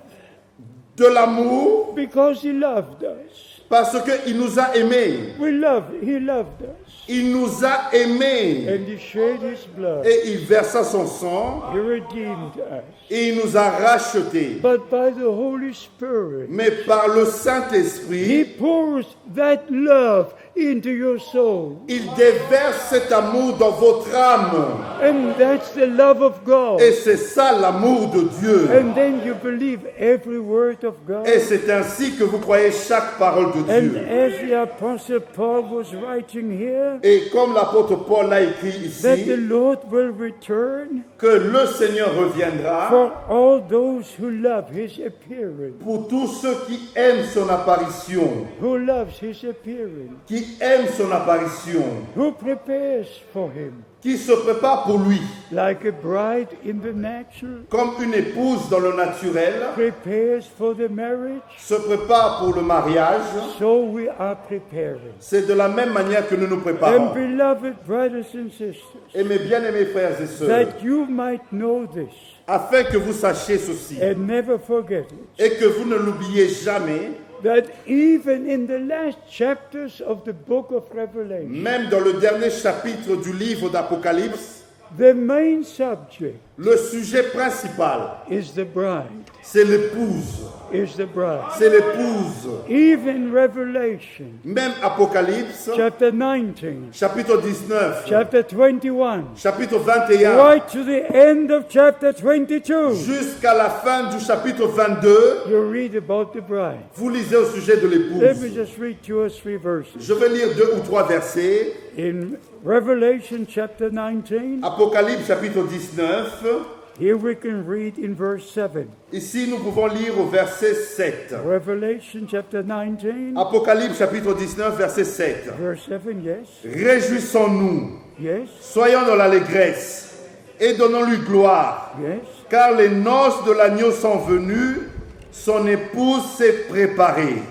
de l'amour because he loved us. parce qu'il nous a aimés. He loved us. Il nous a aimés And he shed his blood. et il versa son sang He redeemed us. et il nous a rachetés. But by the Holy Spirit, Mais par le he Saint-Esprit, pours that love into your soul. il déverse cet amour dans votre âme. And that's the love of God. Et c'est ça l'amour de Dieu. And then you believe every word of God. Et c'est ainsi que vous croyez chaque parole de And Dieu. as the Apostle Paul was writing here, Et comme l'apôtre Paul l'a écrit that ici, the Lord will return que le Seigneur reviendra for all those who love his appearing. pour tous ceux qui aiment son apparition, Who loves his appearing? qui aiment son apparition, Who prepares for him? qui se préparent pour lui, Like a bride in the natural comme une épouse dans le naturel prepares for the marriage, se prépare pour le mariage. so we are preparing. C'est de la même manière que nous nous And préparons. beloved brothers and sisters, Et mes bien-aimés frères et sœurs, that you might know this afin que vous sachiez ceci and never forget it, et que vous ne l'oubliez jamais, that even in the last chapters of the book of Revelation, même dans le dernier chapitre du livre d'Apocalypse, the main subject le sujet principal, is the bride, c'est l'épouse. is the bride. C'est l'épouse. Even Revelation, Même Apocalypse, chapter 19, chapitre 19, chapter 21, chapitre 21, right to the end of chapter 22, jusqu'à la fin du chapitre 22, you read about the bride. vous lisez au sujet de Let me l'épouse. just read 2 or 3 verses. Je vais lire 2 ou 3 versets. In Revelation chapter 19, Apocalypse chapitre 19. here we can read in verse 7. Ici, nous pouvons lire au verset 7. Revelation chapter 19, Apocalypse chapitre 19, verset 7. verse 7, yes, Réjouissons-nous, yes, soyons dans l'allégresse et donnons-lui gloire, yes. car les noces de l'agneau sont venues, son épouse s'est préparée.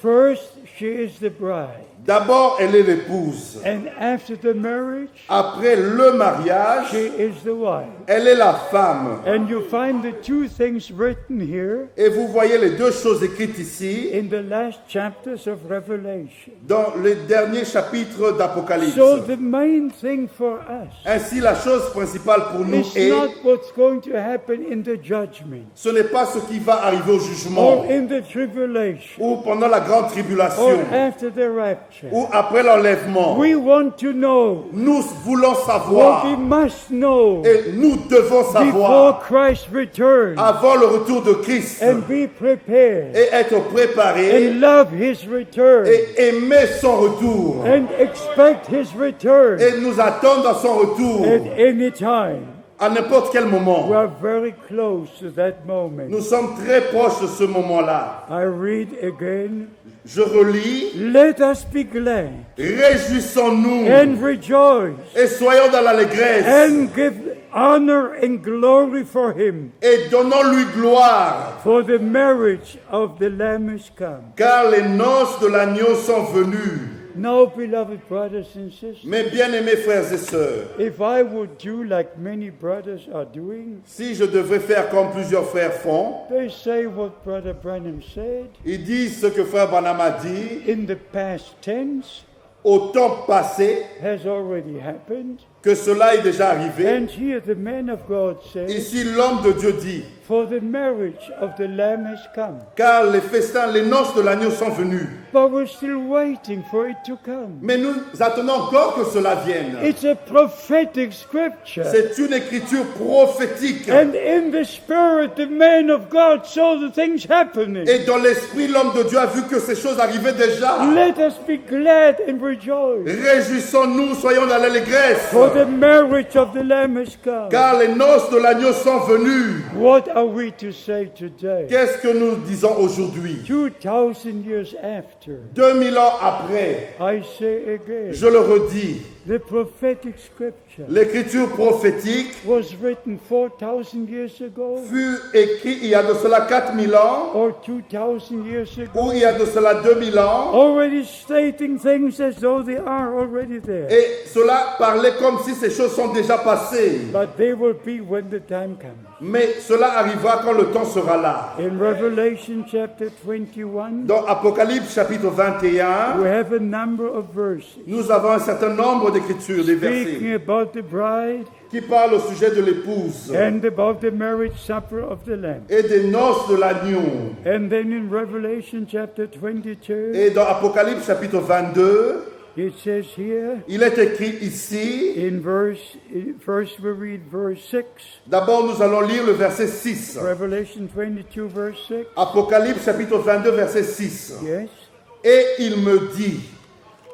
First, she is the bride. D'abord, elle est l'épouse. And after the marriage, Après le mariage, she is the wife. elle est la femme. And you find the two things written here Et vous voyez les deux choses écrites ici in the last chapters of Revelation. dans les derniers chapitres d'Apocalypse. So the main thing for us Ainsi, la chose principale pour nous is est, not what's going to happen in the judgment ce n'est pas ce qui va arriver au or jugement in the tribulation ou pendant la grande or tribulation after the rapture. ou après l'enlèvement. We want to know Nous voulons what savoir we must know et nous devons before savoir Christ returns avant le retour de Christ and be prepared et être préparé and love His return et aimer son retour and expect His return et nous attendre à son retour at any time. à n'importe quel We moment. are very close to that moment. Nous sommes très proches de ce moment-là. I read again. Je relis. Let us be glad Réjouissons-nous and rejoice et soyons dans l'allégresse and give honor and glory for Him, et donnons-lui gloire, for the marriage of the Lamb is come. car les noces de l'agneau sont venues. Now, beloved brothers and sisters, Mes bien-aimés frères et sœurs, if I would do like many brothers are doing, si je devrais faire comme plusieurs frères font, they say what Brother Branham said ils disent ce que frère Branham a dit, in the past tense au temps passé, has already happened. que cela est déjà arrivé. And here the man of God says, Ici, l'homme de Dieu dit, for the marriage of the Lamb has come. car les festins, les noces de l'agneau sont venus. But we're still waiting for it to come. Mais nous attendons encore que cela vienne. It's a prophetic scripture. C'est une écriture prophétique. And in the spirit, the man of God saw the things happening. Et dans l'esprit, l'homme de Dieu a vu que ces choses arrivaient déjà. Let us be glad and rejoice. Réjouissons-nous, soyons dans l'allégresse. For For the marriage of the Lamb has come. car les noces de l'agneau sont venues. What are we to say today? Qu'est-ce que nous disons aujourd'hui? 2,000 years after, 2000 ans après, I say again, je le redis, the prophetic scripture l'écriture prophétique was written 4,000 years ago fut écrite il y a de cela 4000 ans, or 2,000 years ago, ou il y a de cela 2000 ans, already stating things as though they are already there. et cela parlait comme si ces choses sont déjà passées. But they will be when the time comes. Mais cela arrivera quand le temps sera là. In Revelation chapter 21, Dans Apocalypse chapitre 21, we have a number of verses nous avons un certain nombre d'écritures, des speaking versets, about the bride qui parlent au sujet de l'épouse and about the marriage supper of the Lamb. et des noces de l'agneau. And then in Revelation chapter 22, Et dans Apocalypse chapitre 22, it says here, il est écrit ici, first we read verse 6, d'abord nous allons lire le verset 6. Revelation 22 verse 6, Apocalypse chapitre 22 verset 6. yes. Et il me dit,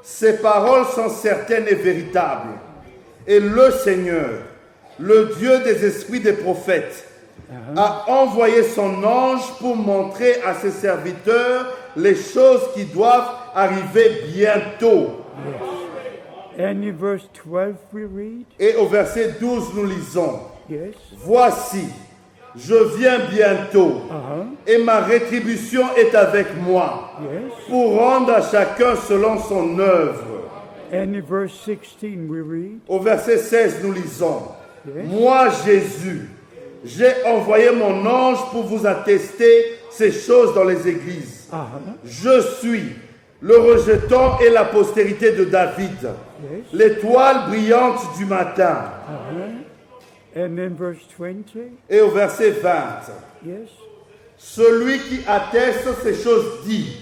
ces paroles sont certaines et véritables. Et le Seigneur, le Dieu des esprits des prophètes, a envoyé son ange pour montrer à ses serviteurs les choses qui doivent arriver bientôt. And in verse 12 we read, Et au verset 12, nous lisons, yes. voici, je viens bientôt, et ma rétribution est avec moi, Yes. pour rendre à chacun selon son œuvre. And in verse 16 we read, Au verset 16, nous lisons, Yes. moi Jésus, j'ai envoyé mon ange pour vous attester ces choses dans les églises. Je suis le rejeton et la postérité de David, yes. l'étoile brillante du matin. And then verse 20, Et au verset 20, yes. celui qui atteste ces choses dit,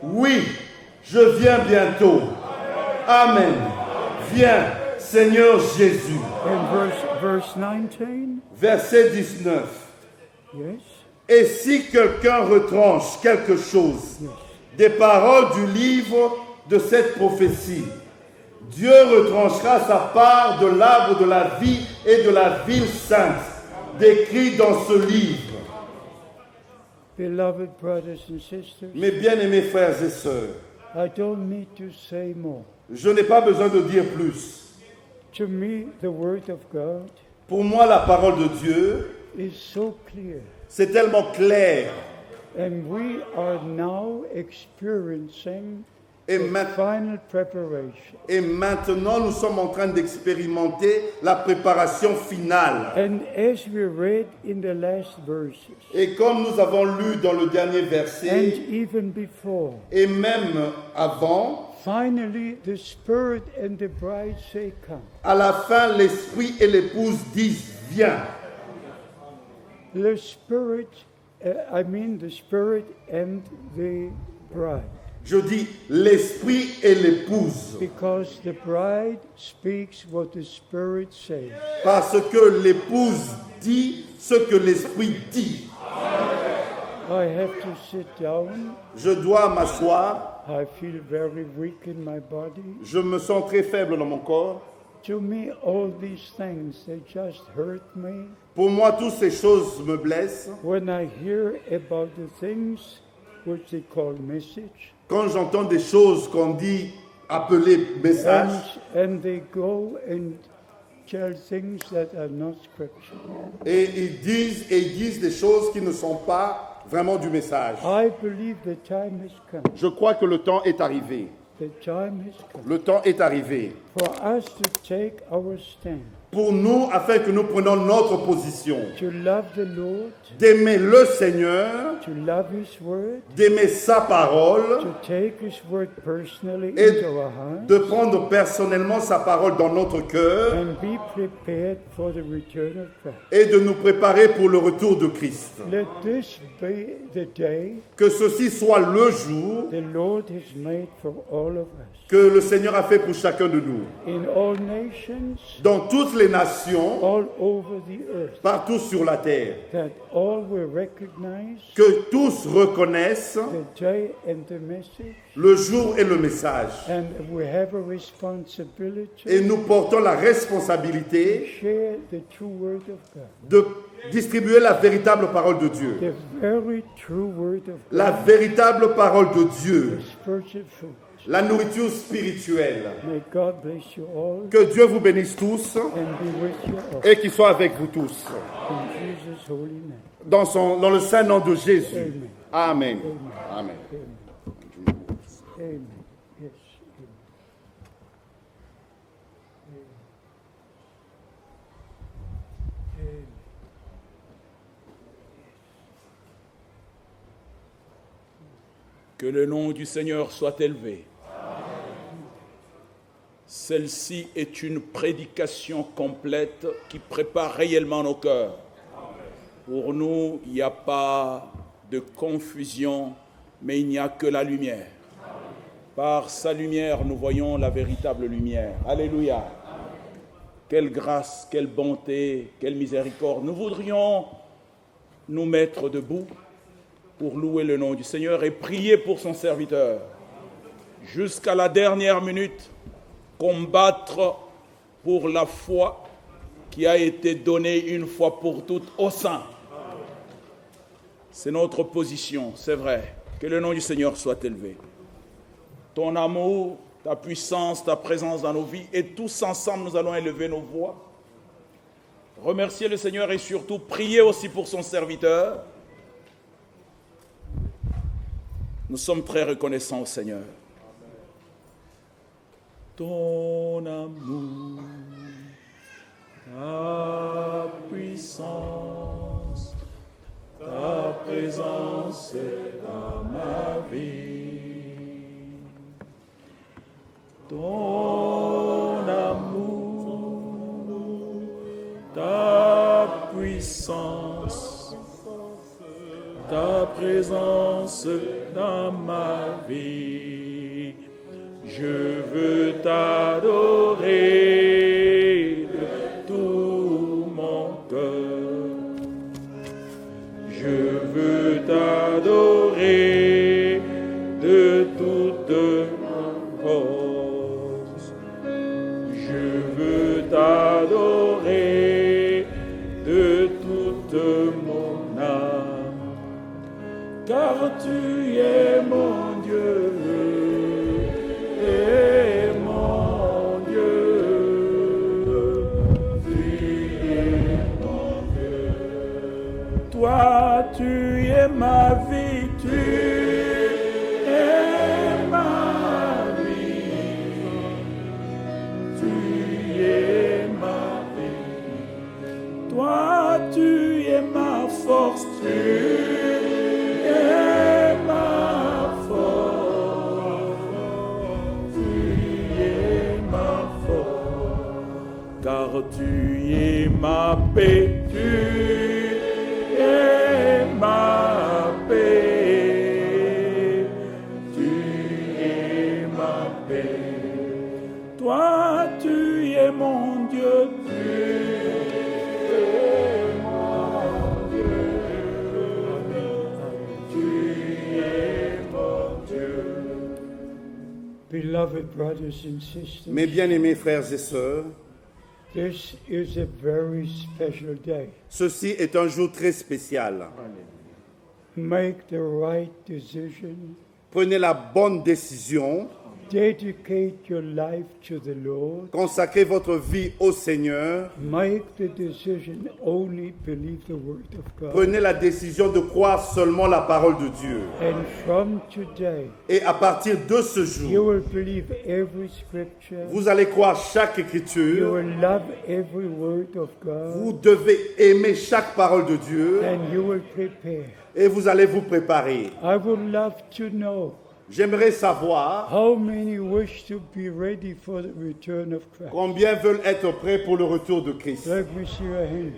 oui, je viens bientôt. Amen. Viens, Seigneur Jésus. And verse 19, Verset 19. yes. Et si quelqu'un retranche quelque chose des paroles du livre de cette prophétie, Dieu retranchera sa part de l'arbre de la vie et de la ville sainte, décrit dans ce livre. Beloved brothers and sisters, Mes bien-aimés frères et sœurs, I don't need to say more. je n'ai pas besoin de dire plus. To me, the Word of God Pour moi, la parole de Dieu, is so clear. c'est tellement clair. And we are now experiencing Et, the final preparation. et maintenant, nous sommes en train d'expérimenter la préparation finale. And as we read in the last verses, Et comme nous avons lu dans le dernier and verset, even before, et même avant, finally the Spirit and the bride say, come. à la fin, l'esprit et l'épouse disent, viens. The Spirit, the Spirit and the bride. Je dis l'esprit et l'épouse, Because the bride speaks what the Spirit says. parce que l'épouse dit ce que l'esprit dit. I have to sit down. Je dois m'asseoir, I feel very weak in my body. je me sens très faible dans mon corps. To me, all these things, they just hurt me. Pour moi, toutes ces choses me blessent. When I hear about the things which they call message, Quand j'entends des choses qu'on dit appelées messages, and they go and tell things that are not scriptural. et ils disent des choses qui ne sont pas vraiment du message. I believe the time has come. Je crois que le temps est arrivé. The time has come Le temps est arrivé for us to take our stand, pour nous, afin que nous prenions notre position, to love the Lord, d'aimer le Seigneur, to love His Word, d'aimer sa parole, to take His Word personally et into our heart, de prendre personnellement sa parole dans notre cœur and be prepared for the return of Christ. et de nous préparer pour le retour de Christ. Let this be the day Que ceci soit le jour the Lord has made for all of us. que le Seigneur a fait pour chacun de nous. In all nations, Dans toutes les nations, all over the earth, partout sur la terre. that all will recognize Que tous reconnaissent the day and the message, le jour et le message. and we have a responsibility Et nous portons la to responsabilité share the true word of God, de distribuer la véritable parole de Dieu. the very true word of La God, véritable parole de Dieu. the spiritual food. La nourriture spirituelle. May God bless you all Que Dieu vous bénisse tous and be with you all. et qu'il soit avec vous tous. In Jesus' holy name. Dans le saint nom de Jésus. Amen. Amen. Amen. Amen. Yes. Amen. Que le nom du Seigneur soit élevé. Celle-ci est une prédication complète qui prépare réellement nos cœurs. Pour nous, il n'y a pas de confusion, mais il n'y a que la lumière. Par sa lumière, nous voyons la véritable lumière. Alléluia. Quelle grâce, quelle bonté, quelle miséricorde. Nous voudrions nous mettre debout pour louer le nom du Seigneur et prier pour son serviteur. Jusqu'à la dernière minute, combattre pour la foi qui a été donnée une fois pour toutes au Saint. C'est notre position, c'est vrai. Que le nom du Seigneur soit élevé. Ton amour, ta puissance, ta présence dans nos vies, et tous ensemble, nous allons élever nos voix. Remercier le Seigneur et surtout prier aussi pour son serviteur. Nous sommes très reconnaissants au Seigneur. Ton amour, ta puissance, ta présence dans ma vie. Ton amour, ta puissance, ta présence dans ma vie. Je veux t'adorer de tout mon cœur. Je veux t'adorer de toute ma force. Je veux t'adorer de toute mon âme. Car tu es mon Dieu. Et mon Dieu, tu es mon Dieu. Toi, tu es ma vie, tu es ma vie. Tu es ma vie. Toi, tu es ma force, tu es ma force. Car tu es ma paix, tu es ma paix, tu es ma paix. Toi, tu es mon Dieu, tu es mon Dieu, tu es mon Dieu. Beloved brothers and sisters, Mes bien-aimés frères et sœurs, this is a very special day. ceci est un jour très spécial. Make the right decision. Prenez la bonne décision. Dedicate your life to the Lord. Consacrez votre vie au Seigneur. Make the decision only believe the word of God. Prenez la décision de croire seulement la parole de Dieu. And from today, Et à partir de ce you jour, will believe every scripture. vous allez croire chaque You écriture. will love every word of God. Vous devez aimer chaque parole de Dieu. And you will prepare. Et vous allez vous préparer. I would love to know J'aimerais savoir how many wish to be ready for the return of Christ. combien veulent être prêts pour le retour de Christ. Let me see your hands.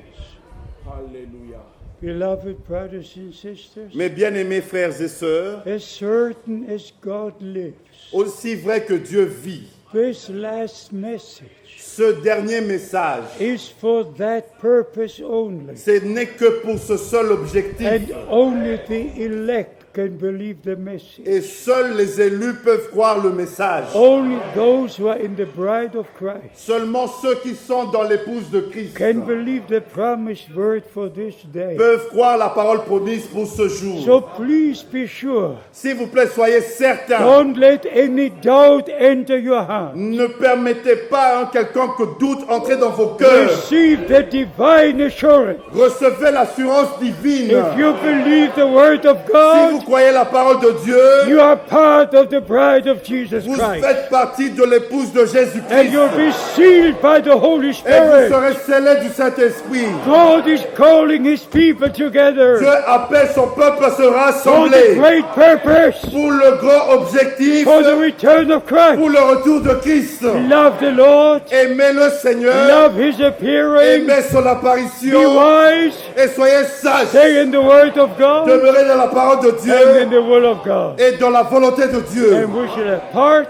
Alléluia. Beloved brothers and sisters, Mes bien-aimés frères et sœurs, as certain as God lives, aussi vrai que Dieu vit, This last message Ce dernier message, is for that purpose only. ce n'est que pour ce seul objectif. And only the elect can believe the message. Et seuls les élus peuvent croire le message. Only those who are in the bride of Christ Seulement ceux qui sont dans l'épouse de Christ can believe the promised word for this day. peuvent croire la parole promise pour ce jour. So please be sure. S'il vous plaît, soyez certains. Don't let any doubt enter your heart. Ne permettez pas à un quelconque doute entrer dans vos cœurs. Receive the divine assurance. Recevez l'assurance divine. If you believe the word of Si vous God, croyez la parole de Dieu, you are part of the bride of Jesus vous Christ. faites partie de l'épouse de And Jésus-Christ. you'll be sealed by the Holy Et vous Spirit. serez scellés du Saint-Esprit. God is calling His people Dieu together appelle son peuple à se for the rassembler great purpose, pour le grand objectif, for the return of Christ. pour le retour de Christ. Love the Lord, Aimez le Seigneur, love His appearing, aimez son be apparition wise, et soyez sages. stay in the Word of God Demeurez dans la parole de and in Dieu the will of God. et dans la volonté de Dieu. And we shall have part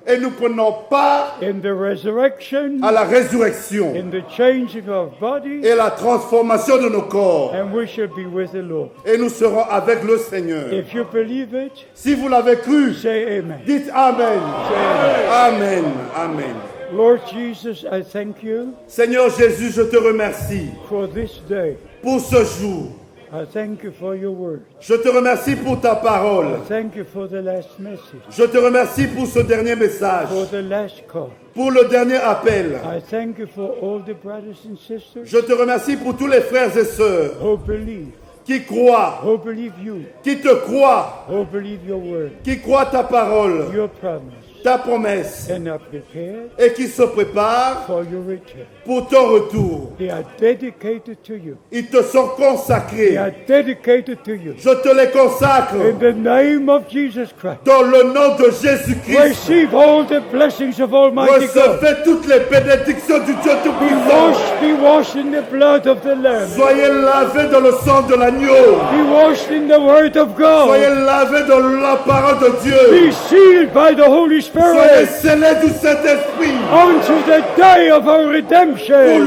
Et nous prenons part in the resurrection, à la résurrection in the changing of bodies, et la transformation de nos corps. and we shall be with the Lord. Et nous serons avec le Seigneur. If you believe it, Si vous l'avez cru, say amen. dites Amen. Say amen. Amen. Amen. Lord Jesus, I thank you Seigneur Jésus, je te remercie for this day. pour ce jour. I thank you for your word. Je te remercie pour ta parole. I thank you for the last message, Je te remercie pour ce dernier message, for the last call. pour le dernier appel. I thank you for all the brothers and sisters Je te remercie pour tous les frères et sœurs who believe, qui croient, who believe you, qui te croient, who believe your word, qui croient ta parole, your promise, ta promesse, and are prepared et qui se préparent for your return. pour ton retour. They are dedicated to you. Ils te sont They consacrés. are dedicated to you. Je te les consacre In the name of Jesus Christ, dans le nom de Jésus-Christ. receive all the blessings of Almighty God. Recevez toutes les bénédictions du Dieu Tout-Puissant. Be washed in the blood of the Lamb. Soyez lavés dans le sang de l'agneau. Be washed in the Word of Soyez God. lavés dans la parole de Be Dieu. sealed by the Holy Soyez Spirit scellés du Saint-Esprit unto the day of our pour redemption.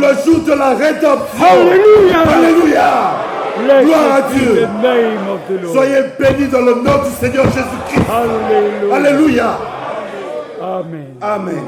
le jour de la rédemption. Hallelujah! Alléluia. Gloire à Blessed be Dieu. the name of the Lord. Soyez bénis dans le nom du Seigneur Jésus-Christ. Hallelujah. Alléluia. Amen. Amen.